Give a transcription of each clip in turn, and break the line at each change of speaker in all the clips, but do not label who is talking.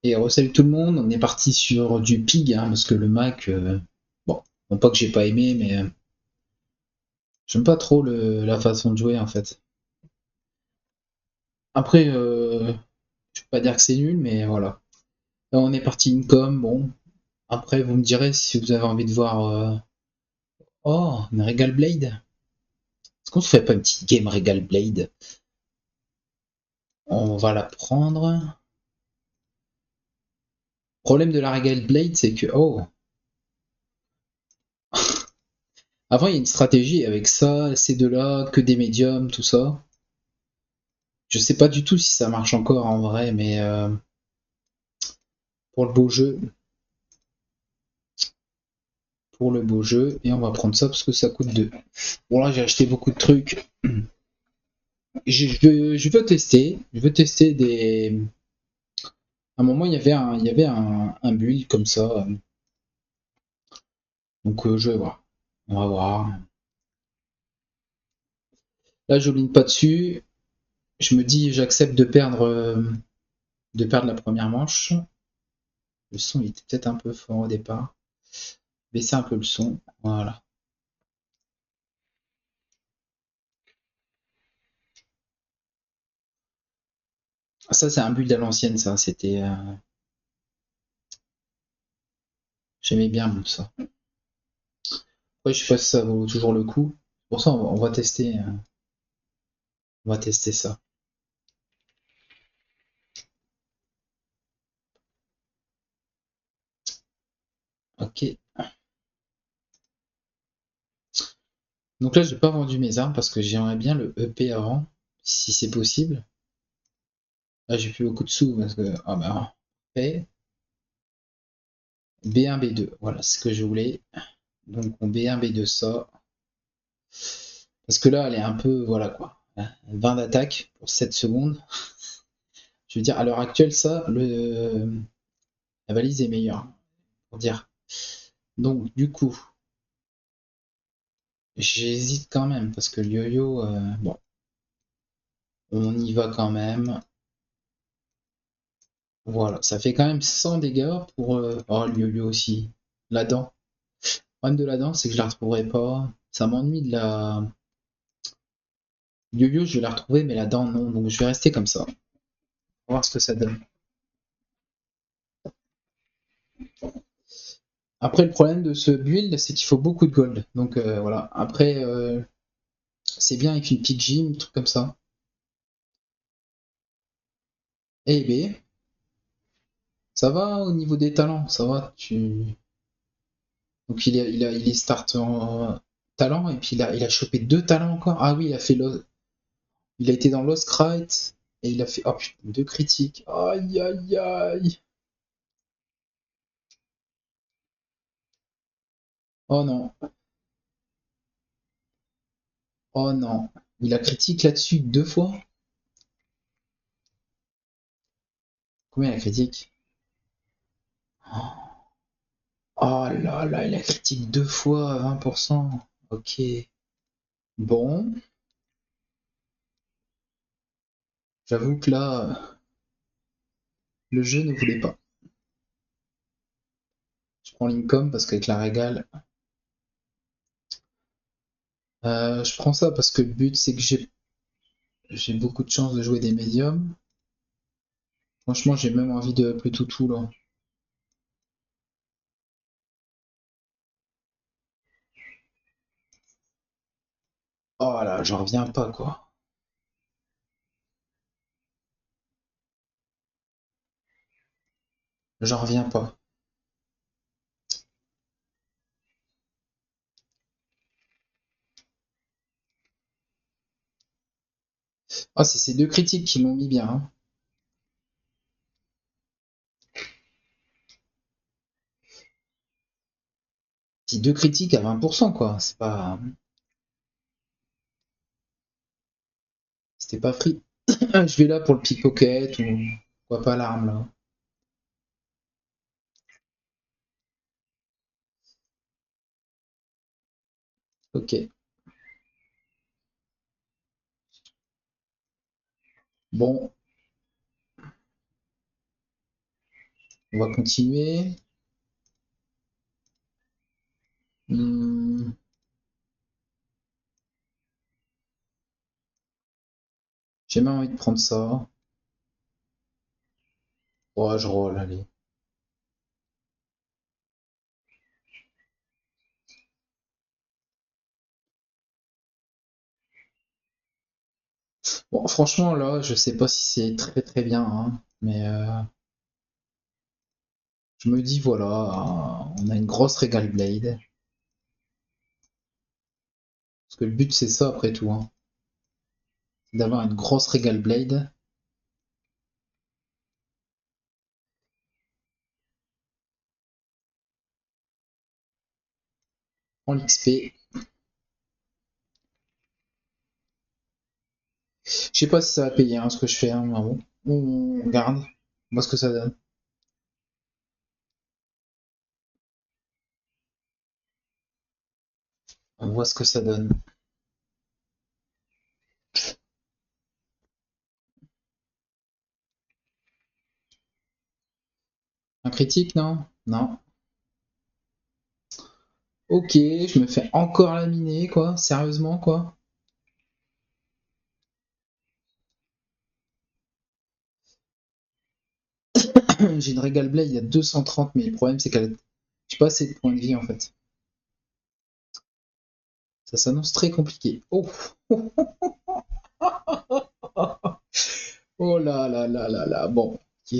Et salut tout le monde, on est parti sur du pig, hein, parce que le Mac, bon, non pas que j'ai pas aimé, mais j'aime pas trop la façon de jouer en fait. Après, je peux pas dire que c'est nul, mais voilà. Là, on est parti Income, bon. Après, vous me direz si vous avez envie de voir. Oh, une Regal Blade. Est-ce qu'on se fait pas une petite game Regal Blade? On va la prendre. Le problème de la Regal Blade, c'est que. Oh! Avant, il y a une stratégie avec ça, ces deux-là, que des médiums, tout ça. Je sais pas du tout si ça marche encore en vrai, mais pour le beau jeu, pour le beau jeu, et on va prendre ça parce que ça coûte 2. Bon là j'ai acheté beaucoup de trucs. Je veux tester des. À un moment il y avait un build comme ça, donc je vais voir. On va voir. Là je ligne pas dessus. Je me dis j'accepte de perdre la première manche. Le son il était peut-être un peu fort au départ. Baisser un peu le son. Voilà. Ah, ça c'est un build à l'ancienne ça. C'était j'aimais bien ça. Ouais, je sais pas si ça vaut toujours le coup. Pour ça, on va tester ça. Ok. Donc là, j'ai pas vendu mes armes parce que j'aimerais bien le EP avant, si c'est possible. Là, j'ai plus beaucoup de sous parce que ah bah fait B1 B2, voilà, c'est ce que je voulais. Donc on B1 B2 ça parce que là, elle est un peu voilà quoi. 20 d'attaque pour 7 secondes. Je veux dire à l'heure actuelle ça le la valise est meilleure pour dire. Donc du coup, j'hésite quand même parce que le yo-yo bon, on y va quand même. Voilà, ça fait quand même 100 dégâts pour. Oh, le yo-yo aussi. La dent. Le problème de la dent, c'est que je la retrouverai pas. Ça m'ennuie de la. Le yo-yo, je vais la retrouver, mais la dent, non. Donc je vais rester comme ça. On va voir ce que ça donne. Après, le problème de ce build, c'est qu'il faut beaucoup de gold. Donc voilà. Après, c'est bien avec une petite gym, un truc comme ça. Eh B, ça va au niveau des talents, ça va. Donc il est start en talent et puis il a chopé deux talents encore. Ah oui, il a été dans Lost Knight et il a fait oh putain, deux critiques. Aïe aïe aïe. Oh non, oh non. Il a critique là-dessus deux fois. Combien il a critique? Oh là là, il a critique deux fois à 20%. Ok. Bon, j'avoue que là, le jeu ne voulait pas. Je prends Lincoln parce qu'avec la régale, je prends ça parce que le but c'est que j'ai beaucoup de chances de jouer des médiums. Franchement, j'ai même envie de plutôt tout là. Oh là, j'en reviens pas quoi. J'en reviens pas. Ah, c'est ces deux critiques qui l'ont mis bien, hein. C'est deux critiques à 20%, quoi. C'était pas free. Je vais là pour le pickpocket ou pourquoi pas l'arme là. Ok. Bon, On va continuer. Hmm, j'ai même envie de prendre ça. Oh, je roll, allez. Bon, franchement, là, je sais pas si c'est très très bien, hein, mais je me dis, voilà, on a une grosse Regal Blade. Parce que le but, c'est ça, après tout, hein. C'est d'avoir une grosse Regal Blade. En l'XP. Je sais pas si ça va payer, hein, ce que je fais, hein, mais bon. On regarde. On voit ce que ça donne. On voit ce que ça donne. Un critique, non? Non. Ok, je me fais encore laminer, quoi. Sérieusement, quoi. J'ai une Regal Blade, il y a 230, mais le problème, c'est qu'elle. J'ai pas assez de points de vie, en fait. Ça s'annonce très compliqué. Oh! Oh là là là là là. Bon, ok.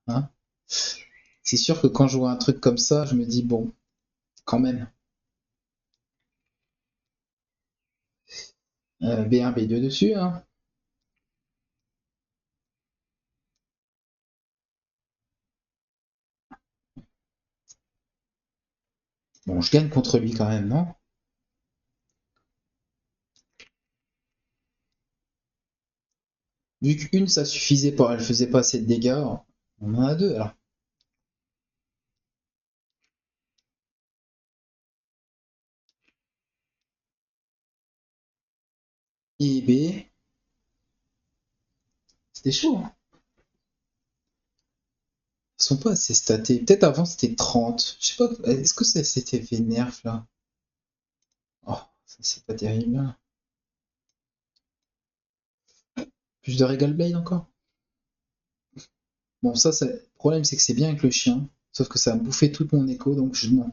Hein. C'est sûr que quand je vois un truc comme ça, je me dis, bon, quand même. B1, B2 dessus, hein. Bon, je gagne contre lui quand même, non? Vu qu'une, ça suffisait pas, elle faisait pas assez de dégâts, on en a deux alors. Et B, c'était chaud, hein. Ils sont pas assez statés. Peut-être avant c'était 30. Je sais pas, est-ce que ça s'était fait nerf là? Oh, ça c'est pas terrible. Plus de Regal Blade encore? Bon, ça, le problème c'est que c'est bien avec le chien. Sauf que ça a bouffé tout mon écho, donc je demande.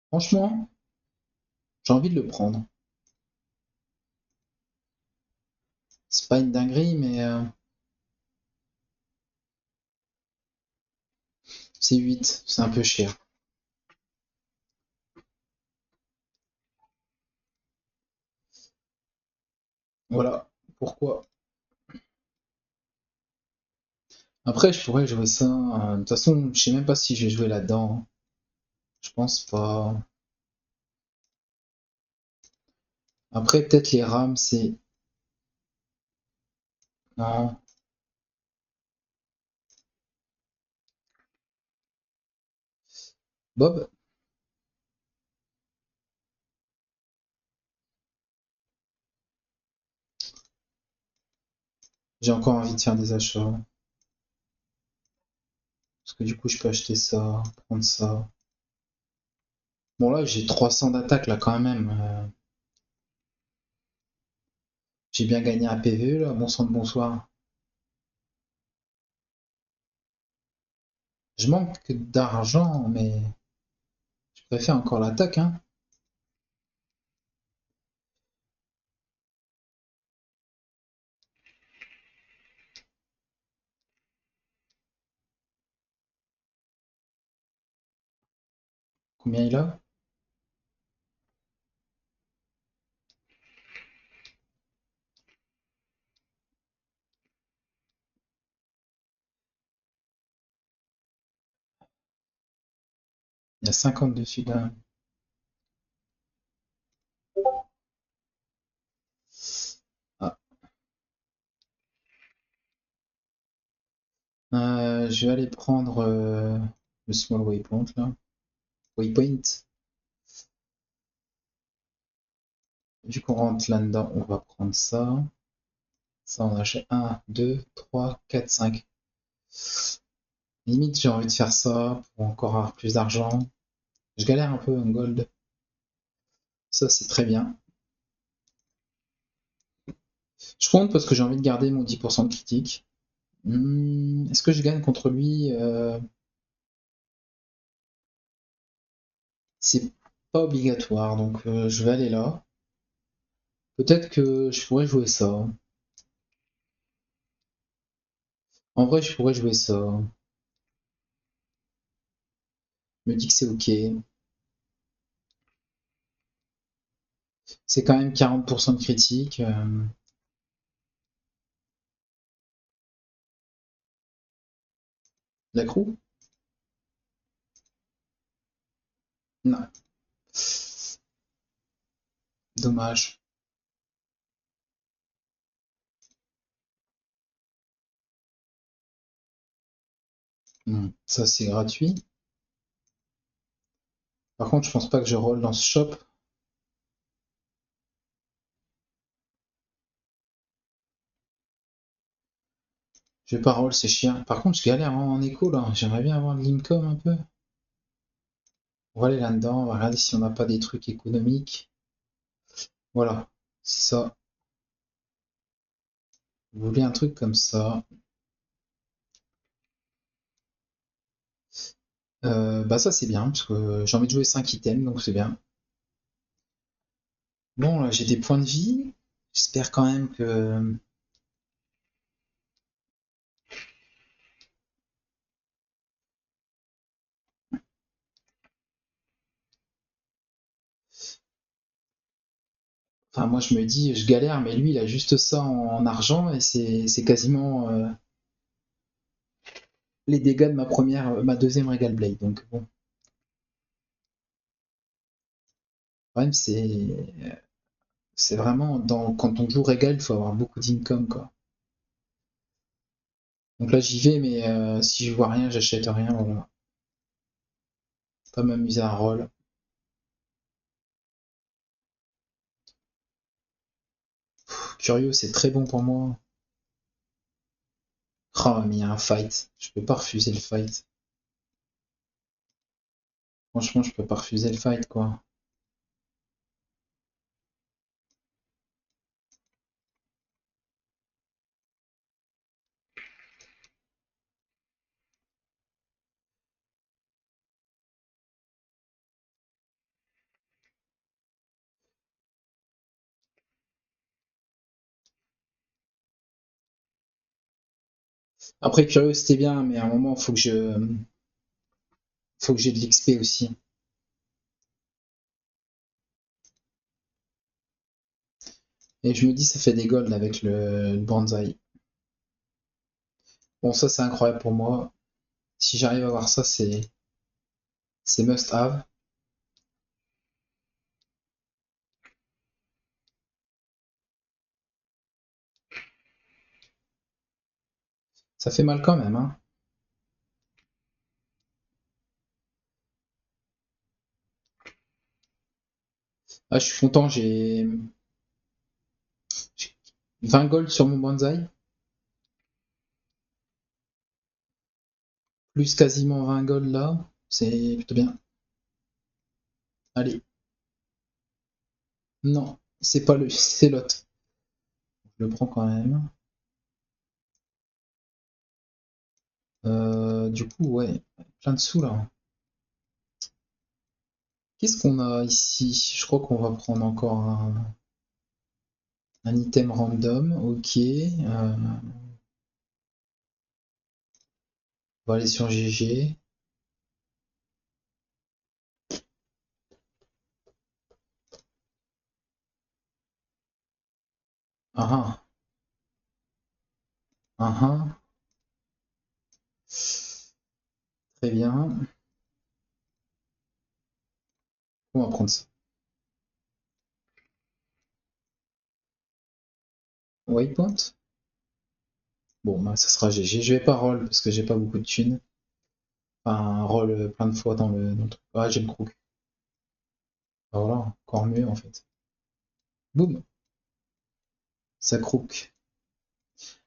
Franchement, j'ai envie de le prendre. C'est pas une dinguerie, mais c'est 8. C'est un peu cher. Voilà pourquoi. Après, je pourrais jouer ça. De toute façon, je sais même pas si je vais jouer là-dedans. Je pense pas. Après, peut-être les rames, c'est. Non. Bob, j'ai encore envie de faire des achats. Parce que du coup, je peux acheter ça, prendre ça. Bon, là, j'ai 300 d'attaque, là, quand même. J'ai bien gagné un PVE, là. Bon sang de bonsoir. Je manque d'argent, mais je préfère encore l'attaque, hein. Combien il a? Il y a 50 dessus, là. Ah. Je vais aller prendre le small waypoint là. Waypoint. Vu qu'on rentre là-dedans, on va prendre ça. Ça, on achète 1, 2, 3, 4, 5. Limite, j'ai envie de faire ça pour encore avoir plus d'argent. Je galère un peu en gold. Ça, c'est très bien. Je compte parce que j'ai envie de garder mon 10% de critique. Est-ce que je gagne contre lui C'est pas obligatoire, donc je vais aller là. Peut-être que je pourrais jouer ça. En vrai, je pourrais jouer ça. Je me dis que c'est ok. C'est quand même 40% de critique. La crew? Non. Dommage. Ça, c'est gratuit. Par contre, je pense pas que je roll dans ce shop. Je vais pas roll, c'est chiant. Par contre, je galère en écho là. J'aimerais bien avoir de l'income un peu. On va aller là-dedans. On va regarder si on n'a pas des trucs économiques. Voilà. C'est ça. Vous voulez un truc comme ça. Bah ça c'est bien, parce que j'ai envie de jouer 5 items, donc c'est bien. Bon, là j'ai des points de vie. J'espère quand même que... Enfin moi je me dis, je galère, mais lui il a juste ça en argent, et c'est quasiment les dégâts de ma deuxième Regal Blade. Donc bon, le problème c'est vraiment, quand on joue Regal, il faut avoir beaucoup d'income quoi. Donc là j'y vais, mais si je vois rien, j'achète rien, voilà. Pas m'amuser à roll. Curieux, c'est très bon pour moi. Oh, mais il y a un fight. Je peux pas refuser le fight. Franchement, je peux pas refuser le fight, quoi. Après, curieux, c'était bien, mais à un moment, faut que j'ai de l'XP aussi. Et je me dis, ça fait des golds avec le bonsaï. Bon, ça, c'est incroyable pour moi. Si j'arrive à avoir ça, c'est must have. Ça fait mal quand même, hein. Ah, je suis content, j'ai 20 golds sur mon bonsaï. Plus quasiment 20 golds là. C'est plutôt bien. Allez. Non, c'est pas c'est l'autre. Je le prends quand même. Du coup, ouais, plein de sous là. Qu'est-ce qu'on a ici? Je crois qu'on va prendre encore un item random. Ok. On va aller sur GG. Ah ah. Ah ah. Très bien. On va prendre ça. Waypoint? Bon, bah, ça sera GG. Je vais pas roll parce que j'ai pas beaucoup de thunes. Enfin, roll plein de fois dans le truc. Ah, j'ai le crook. Bah voilà, encore mieux en fait. Boum, ça crook.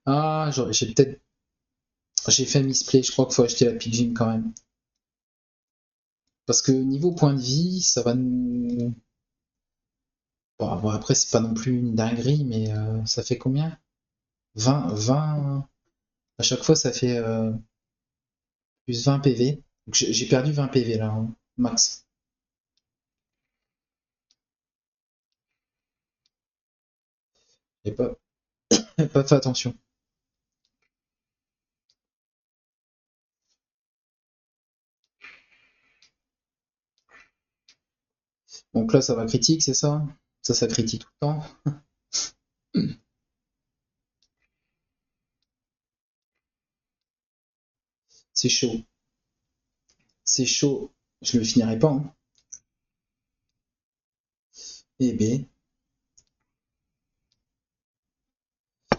Ah, j'ai peut-être. J'ai fait misplay, je crois qu'il faut acheter la Pidgin quand même. Parce que niveau point de vie, ça va nous. Bon, après, c'est pas non plus une dinguerie, mais ça fait combien? 20. À chaque fois, ça fait plus 20 PV. Donc j'ai perdu 20 PV là, hein, max. J'ai pas fait attention. Donc là, ça va critique, c'est ça? Ça critique tout le temps. C'est chaud. C'est chaud. Je le finirai pas, hein. Eh ben,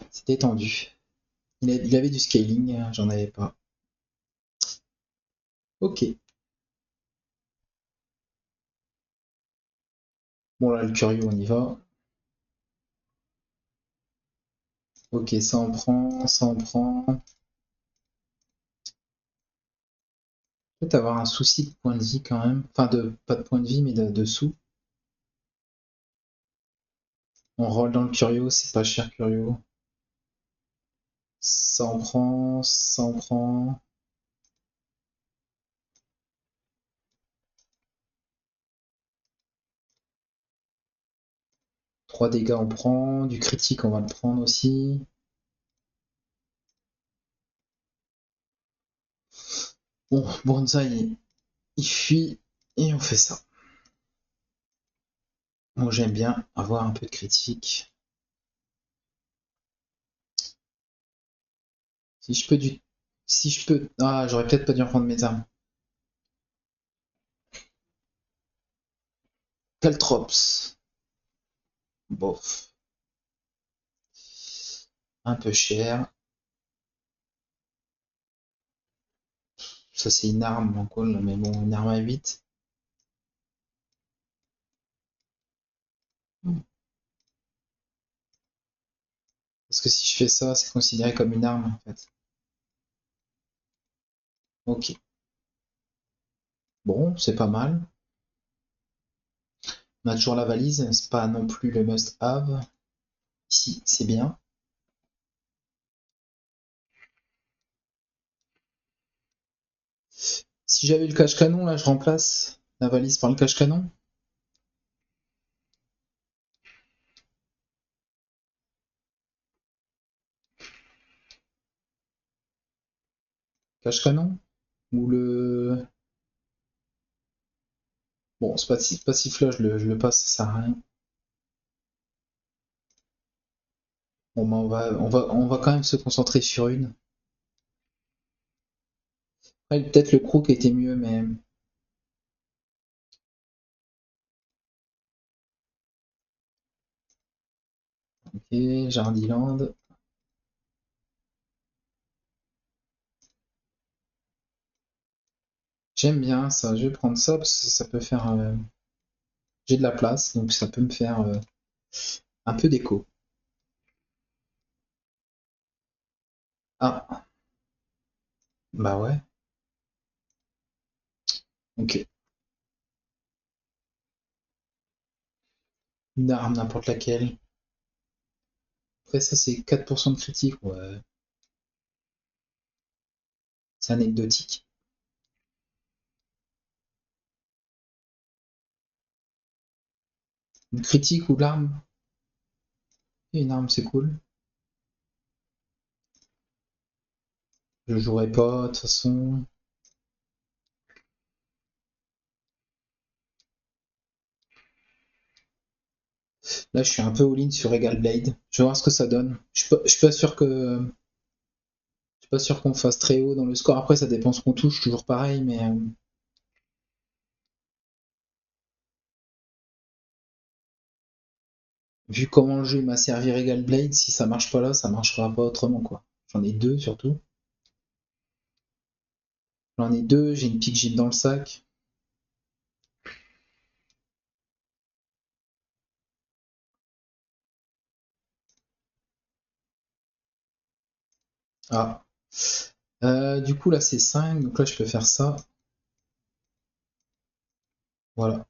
c'était tendu. Il avait du scaling, j'en avais pas. Ok. Bon là, le curieux, on y va. Ok, ça en prend, ça en prend. Peut-être avoir un souci de point de vie quand même. Enfin, pas de point de vie, mais de sous. On roll dans le Curio, c'est pas cher Curio. Ça en prend, ça en prend. 3 dégâts on prend, du critique on va le prendre aussi. Bon, Bonsaï, il fuit et on fait ça. Moi j'aime bien avoir un peu de critique. Si je peux du. Si je peux. Ah, j'aurais peut-être pas dû reprendre mes armes. Caltrops. Bof. Un peu cher. Ça c'est une arme en call, mais bon, une arme à 8. Parce que si je fais ça, c'est considéré comme une arme en fait. Ok. Bon, c'est pas mal. On a toujours la valise, c'est pas non plus le must-have. Ici, c'est bien. Si j'avais le cache-canon, là, je remplace la valise par le cache-canon. Cache-canon. Ou le. Bon, c'est pas si flush, je le passe, ça sert à rien. Bon, bah, on va quand même se concentrer sur une. Ouais, peut-être le crook était mieux, mais. Ok, Jardiland. J'aime bien ça, je vais prendre ça parce que ça peut faire. J'ai de la place, donc ça peut me faire un peu d'écho. Ah, bah ouais, ok. Une arme, n'importe laquelle. Après, ça, c'est 4% de critique, ouais. C'est anecdotique. Une critique ou l'arme? Et une arme, c'est cool. Je jouerai pas, de toute façon. Là, je suis un peu all-in sur Regal Blade. Je vais voir ce que ça donne. Je suis pas sûr que. Je suis pas sûr qu'on fasse très haut dans le score. Après, ça dépend ce qu'on touche, toujours pareil, mais. Vu comment le jeu m'a servi Regal Blade, si ça marche pas là, ça marchera pas autrement, quoi. J'en ai deux surtout. J'en ai deux, j'ai une pique gym dans le sac. Ah. Du coup là c'est 5, donc là je peux faire ça. Voilà.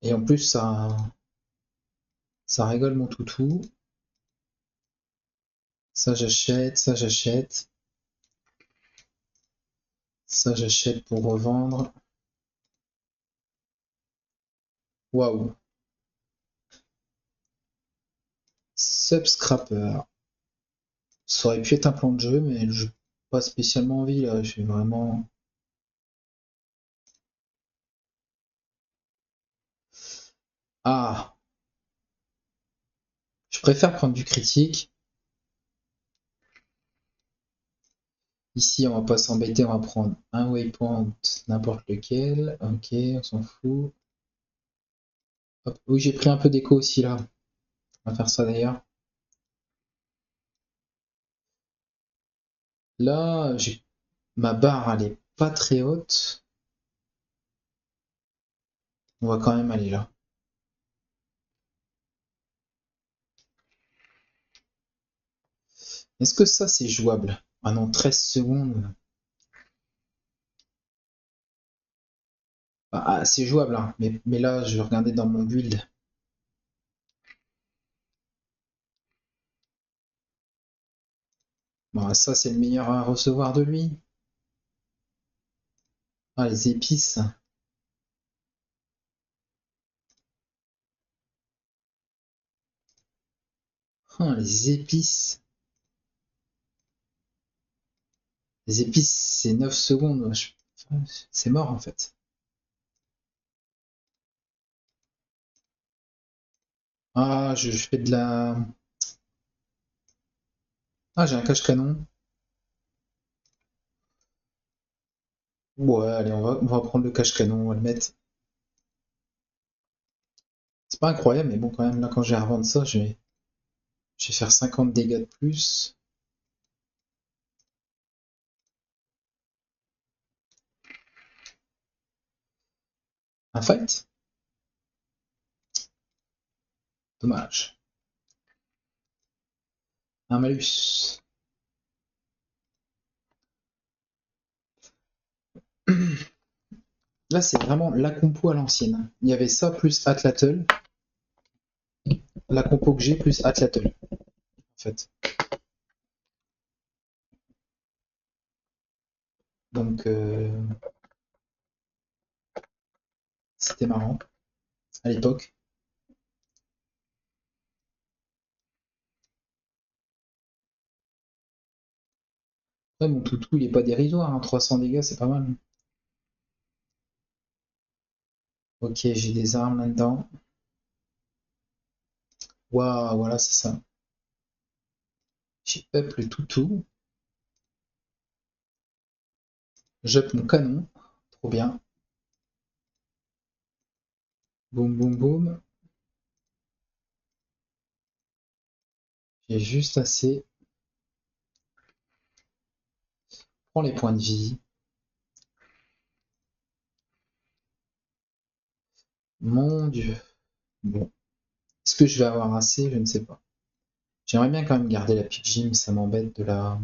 Et en plus ça rigole mon toutou. Ça j'achète, ça j'achète. Ça j'achète pour revendre. Waouh. Subscrapper. Ça aurait pu être un plan de jeu, mais j'ai pas spécialement envie là. Je suis vraiment. Ah. Je préfère prendre du critique. Ici, on va pas s'embêter, on va prendre un waypoint, n'importe lequel. Ok, on s'en fout. Hop. Oui, j'ai pris un peu d'écho aussi là. On va faire ça d'ailleurs. Là, j'ai ma barre, elle est pas très haute. On va quand même aller là. Est-ce que ça, c'est jouable? Ah non, 13 secondes. Ah, c'est jouable, hein. Mais là, je vais regarder dans mon build. Bon, ça, c'est le meilleur à recevoir de lui. Ah, les épices. Ah, les épices. Les épices, c'est 9 secondes. C'est mort, en fait. Ah, je fais de la... Ah, j'ai un cache-canon. Ouais, allez, on va prendre le cache-canon, on va le mettre. C'est pas incroyable, mais bon, quand même, là, quand je vais revendre ça, je vais faire 50 dégâts de plus. Un fight? Dommage. Un malus. Là, c'est vraiment la compo à l'ancienne. Il y avait ça plus Atlatl. La compo que j'ai plus Atlatl, en fait. Donc, c'était marrant à l'époque. Ouais, mon toutou, il est pas dérisoire, hein. 300 dégâts, c'est pas mal. Ok, j'ai des armes là-dedans. Waouh, voilà, c'est ça. J'ai up le toutou. J'up mon canon. Trop bien. Boum, boum, boum. J'ai juste assez. Prends les points de vie. Mon Dieu. Bon. Est-ce que je vais avoir assez? Je ne sais pas. J'aimerais bien quand même garder la pique gym, ça m'embête de la.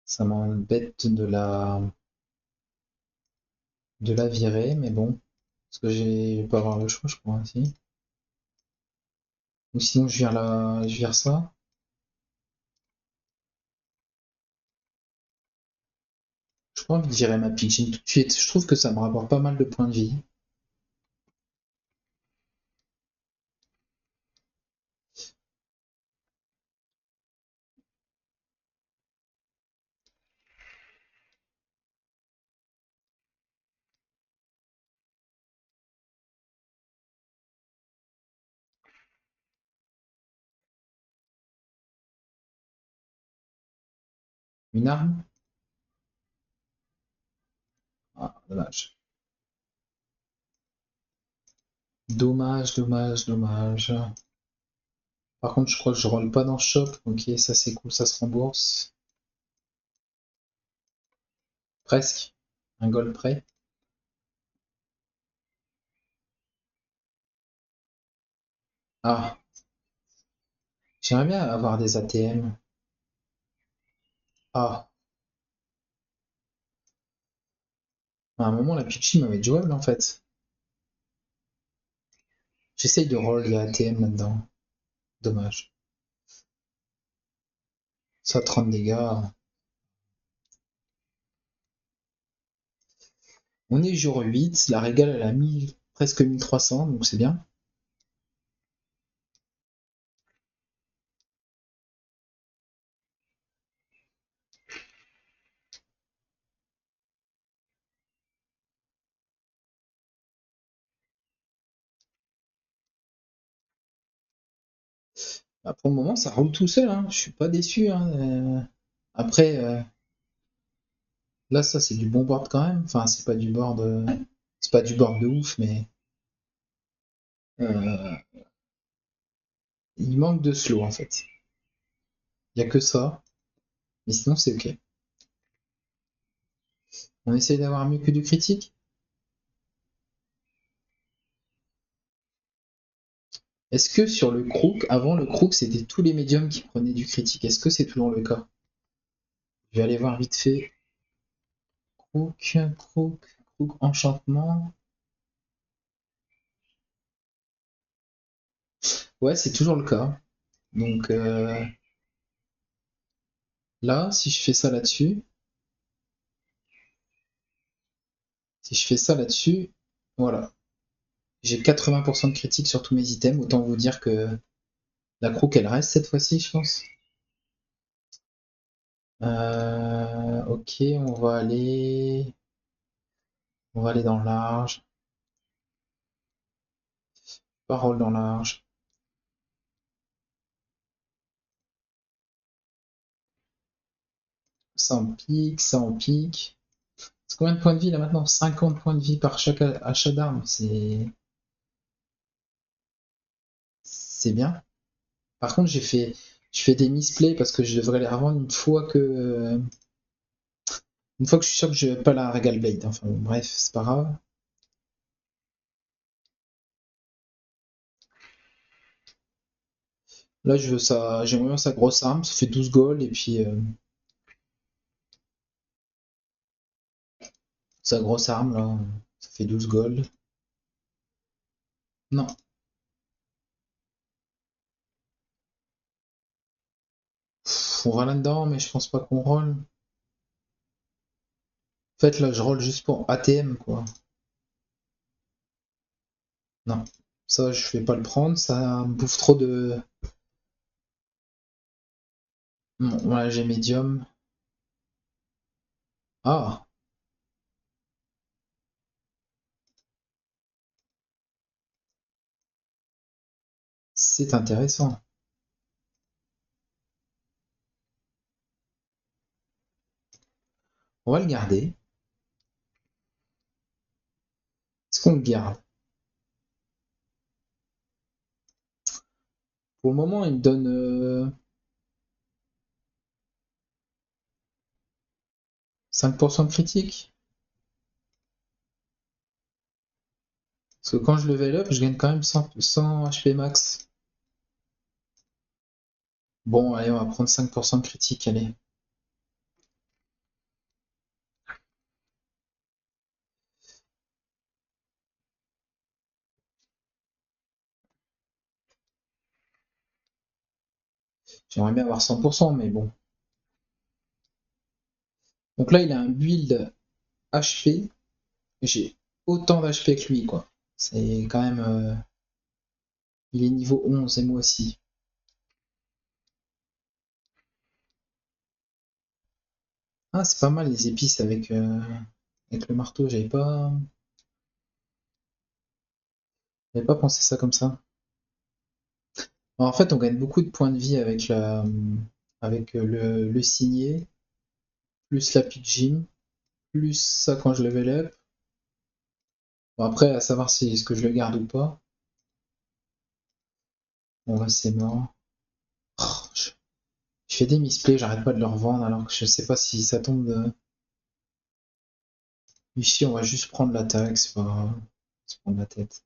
Ça m'embête de la virer, mais bon. Parce que je vais pas avoir le choix, je crois, aussi. Ou sinon je vire ça. Je pas envie de virer ma pique gym tout de suite. Je trouve que ça me rapporte pas mal de points de vie. Une arme? Ah, dommage. Dommage, dommage, dommage. Par contre, je crois que je roll pas dans shop. Ok, ça c'est cool, ça se rembourse. Presque. Un gold près. Ah, j'aimerais bien avoir des ATM. Ah, à un moment, la pitchy m'avait jouable en fait. J'essaye de roll les ATM là-dedans. Dommage. Ça, 30 dégâts. On est jour 8. La régale, elle a mis presque 1300, donc c'est bien. Bah, pour le moment, ça roule tout seul, hein. Je suis pas déçu, hein. Après, là, ça, c'est du bon board quand même. Enfin, c'est pas du board de ouf, mais euh, il manque de slow en fait. Il y a que ça, mais sinon c'est ok. On essaye d'avoir mieux que du critique. Est-ce que sur le crook, avant le crook, c'était tous les médiums qui prenaient du critique? Est-ce que c'est toujours le cas? Je vais aller voir vite fait. Crook, crook, crook, enchantement. Ouais, c'est toujours le cas. Donc là, si je fais ça là-dessus, si je fais ça là-dessus, voilà. J'ai 80% de critique sur tous mes items, autant vous dire que la crook elle reste cette fois-ci, je pense. Ok, on va aller dans le large. Parole dans le large. Ça en pique, ça en pique. C'est combien de points de vie là maintenant? 50 points de vie par chaque achat d'armes, c'est bien. Par contre, je fais des misplays parce que je devrais les revendre une fois que je suis sûr que je n'ai pas la Regal Blade. Enfin bon, bref, c'est pas grave. Là, je veux ça, j'aimerais bien sa grosse arme, ça fait 12 gold et puis sa grosse arme là, ça fait 12 gold. Non, on va là-dedans, mais je pense pas qu'on roll. En fait, là, je roll juste pour ATM quoi. Non, ça, je vais pas le prendre, ça me bouffe trop de. Bon, voilà, j'ai médium. Ah, c'est intéressant. On va le garder. Est-ce qu'on le garde? Pour le moment, il me donne 5% de critique. Parce que quand je level up, je gagne quand même 100 HP max. Bon, allez, on va prendre 5% de critique, allez. J'aimerais bien avoir 100%, mais bon. Donc là, il a un build HP. J'ai autant d'HP que lui, quoi. C'est quand même. Il est niveau 11 et moi aussi. Ah, c'est pas mal les épices avec le marteau. J'avais pas pensé ça comme ça. En fait, on gagne beaucoup de points de vie avec le signet, plus la gym, plus ça quand je level up. Bon, après, à savoir si est-ce que je le garde ou pas. Bon, là, c'est mort. Je fais des misplays, j'arrête pas de leur vendre alors que je sais pas si ça tombe de... Ici, on va juste prendre l'attaque, c'est pas grave. Se prendre la tête.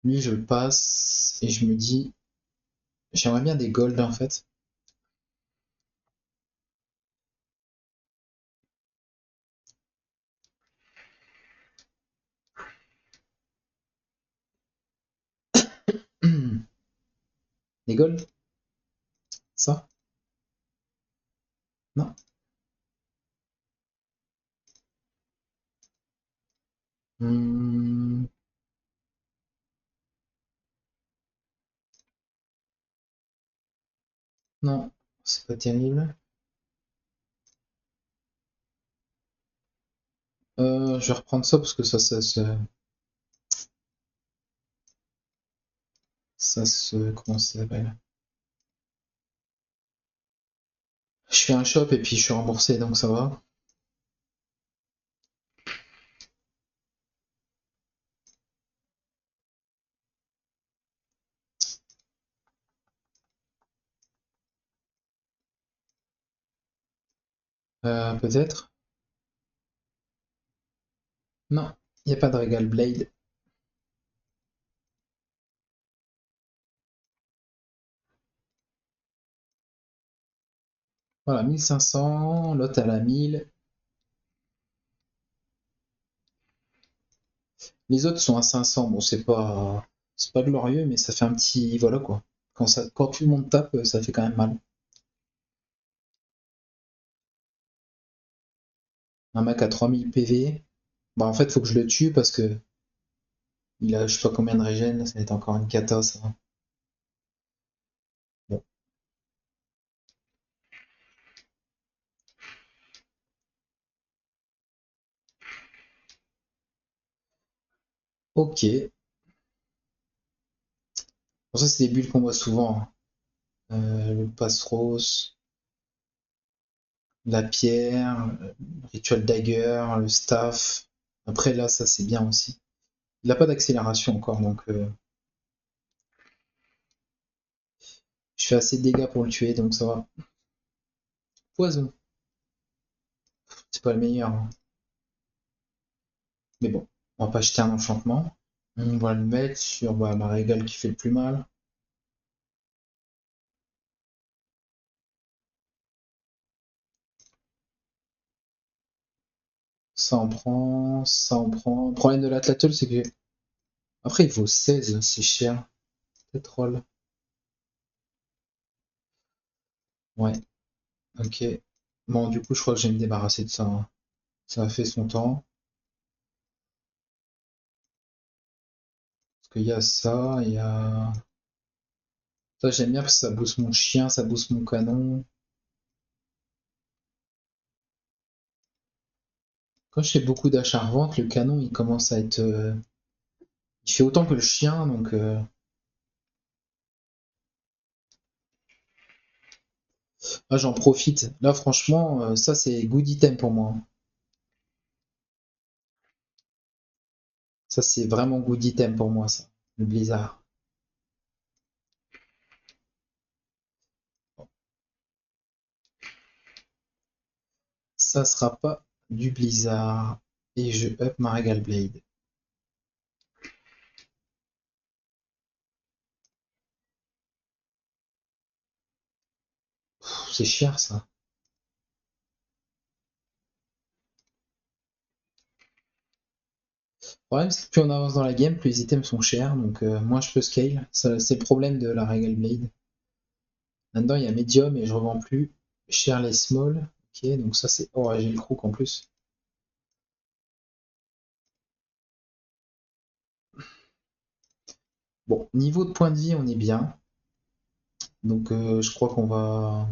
Lui, je le passe et je me dis, j'aimerais bien des golds en fait. Des golds? Ça? Non? Hmm, non, c'est pas terrible. Je vais reprendre ça parce que comment ça s'appelle? Je fais un shop et puis je suis remboursé donc ça va. Peut-être. Non, il n'y a pas de Regal Blade. Voilà, 1500, l'autre elle a 1000. Les autres sont à 500. Bon, c'est pas glorieux, mais ça fait un petit, voilà quoi. Quand tout le monde tape, ça fait quand même mal. Un mec à 3000 PV. Bah en fait, faut que je le tue parce que il a je sais pas combien de régène, ça va être encore une cata ça. Bon, ok. Pour ça, c'est des bulles qu'on voit souvent, hein. Le passe-rose, la pierre, ritual dagger, le staff. Après là, ça c'est bien aussi. Il a pas d'accélération encore, donc je fais assez de dégâts pour le tuer, donc ça va. Poison, c'est pas le meilleur, hein. Mais bon, on va pas jeter un enchantement. On va le mettre sur ma régale qui fait le plus mal. Ça en prend, ça en prend. Le problème de l'Atlatl, c'est que. Après, il vaut 16, c'est cher. Pétrole. Ouais, ok. Bon, du coup, je crois que je vais me débarrasser de ça, hein. Ça a fait son temps. Parce qu'il y a ça, il y a. Ça, j'aime bien parce que ça booste mon chien, ça booste mon canon. Quand je fais beaucoup d'achats-revente, le canon, il commence à être. Il fait autant que le chien, donc. Là, j'en profite. Là, franchement, ça, c'est good item pour moi. Ça, c'est vraiment good item pour moi, ça. Le blizzard. Ça sera pas du blizzard. Et je up ma Regal Blade. C'est cher, ça. Le problème, c'est que plus on avance dans la game, plus les items sont chers. Donc, moins je peux scale. C'est le problème de la Regal Blade. Là-dedans, il y a Medium et je revends plus cher les Small. Ok, donc ça, c'est. Oh, ouais, j'ai le crook en plus. Bon, niveau de points de vie, on est bien. Donc, je crois qu'on va.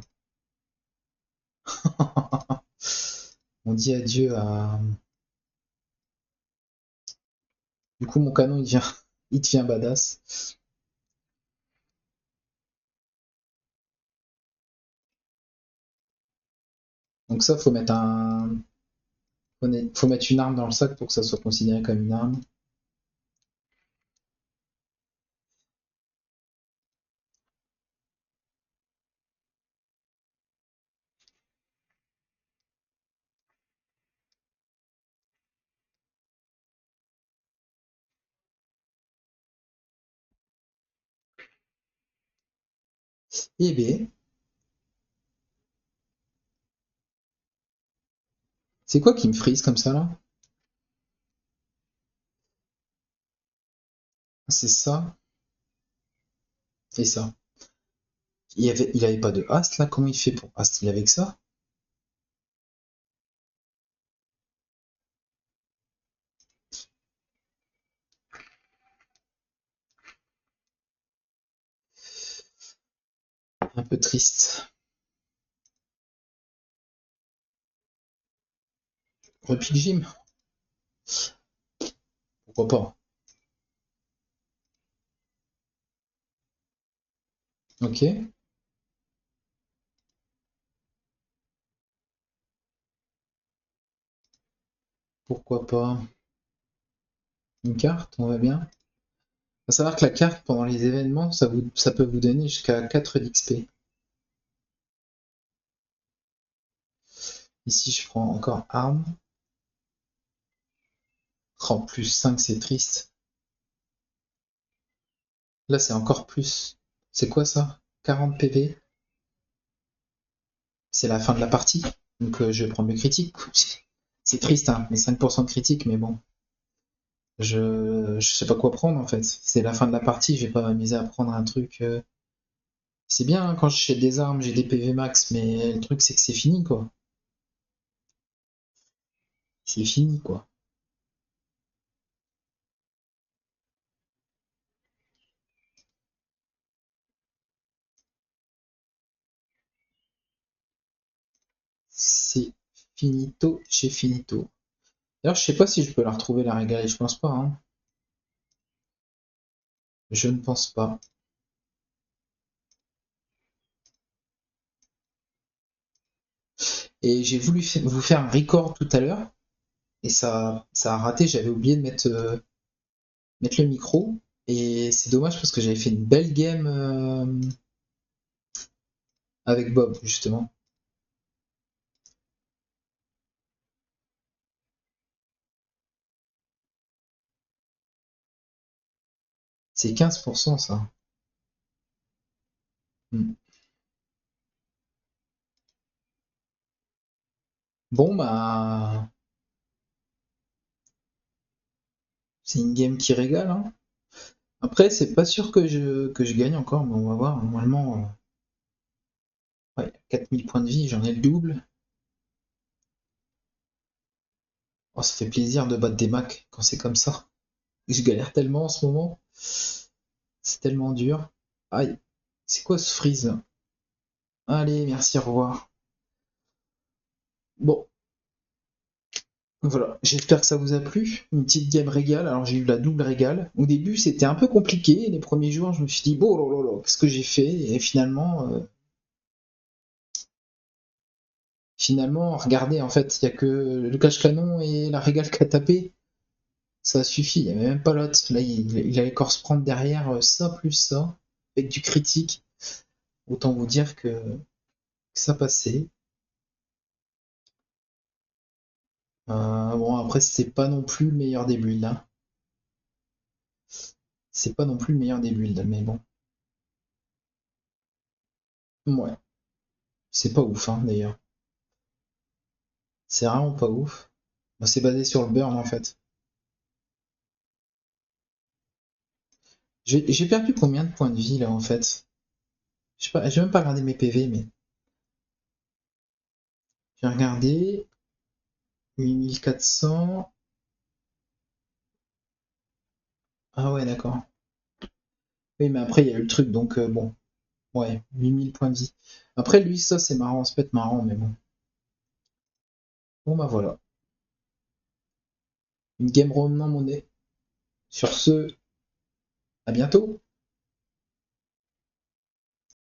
On dit adieu à. Du coup, mon canon, il devient badass. Donc ça, faut mettre une arme dans le sac pour que ça soit considéré comme une arme. Eh ben, c'est quoi qui me frise comme ça là? C'est ça et ça. Il avait pas de Ast là? Comment il fait pour Ast? Il avait que ça? Un peu triste. Repique Jim? Pourquoi pas? Ok. Pourquoi pas? Une carte, on va bien. Faut savoir que la carte, pendant les événements, ça peut vous donner jusqu'à 4 d'XP. Ici, je prends encore arme. Oh, plus 5, c'est triste. Là, c'est encore plus. C'est quoi ça? 40 PV? C'est la fin de la partie. Donc, je prends mes critiques. C'est triste, hein, mes 5% de critique, mais bon. Je sais pas quoi prendre en fait. C'est la fin de la partie, je vais pas m'amuser à prendre un truc. C'est bien hein, quand j'ai des armes, j'ai des PV max, mais le truc c'est que c'est fini quoi. C'est fini quoi. C'est finito chez finito. D'ailleurs, je sais pas si je peux la retrouver la régale, je pense pas. Hein. Je ne pense pas. Et j'ai voulu vous faire un record tout à l'heure, et ça a raté, j'avais oublié de mettre le micro. Et c'est dommage parce que j'avais fait une belle game avec Bob, justement. C'est 15% ça. Hmm. Bon bah c'est une game qui régale. Hein. Après, c'est pas sûr que je gagne encore, mais on va voir. Normalement, ouais, 4000 points de vie, j'en ai le double. Oh, ça fait plaisir de battre des Macs quand c'est comme ça. Je galère tellement en ce moment. C'est tellement dur. Aïe, c'est quoi ce freeze là? Allez, merci, au revoir. Bon, voilà, j'espère que ça vous a plu. Une petite game régale. Alors j'ai eu la double régale. Au début, c'était un peu compliqué. Les premiers jours, je me suis dit, bon, oh là là, qu'est-ce que j'ai fait? Et finalement, regardez, en fait, il n'y a que le cache-canon et la régale qu'a tapé. Ça suffit, il n'y avait même pas l'autre. Là, il allait encore se prendre derrière ça plus ça, avec du critique. Autant vous dire que ça passait. Bon, après, c'est pas non plus le meilleur des builds. Hein. C'est pas non plus le meilleur des builds, mais bon. Ouais, c'est pas ouf, hein, d'ailleurs. C'est vraiment pas ouf. Bah, c'est basé sur le burn, en fait. J'ai perdu combien de points de vie, là, en fait? Je sais pas, j'ai même pas regardé mes PV, mais j'ai regardé 8400. Ah ouais, d'accord. Oui, mais après, il y a eu le truc, donc bon. Ouais, 8000 points de vie. Après, lui, ça, c'est marrant, ça peut être marrant, mais bon. Bon, bah voilà. Une game revenant monnaie. Sur ce, à bientôt.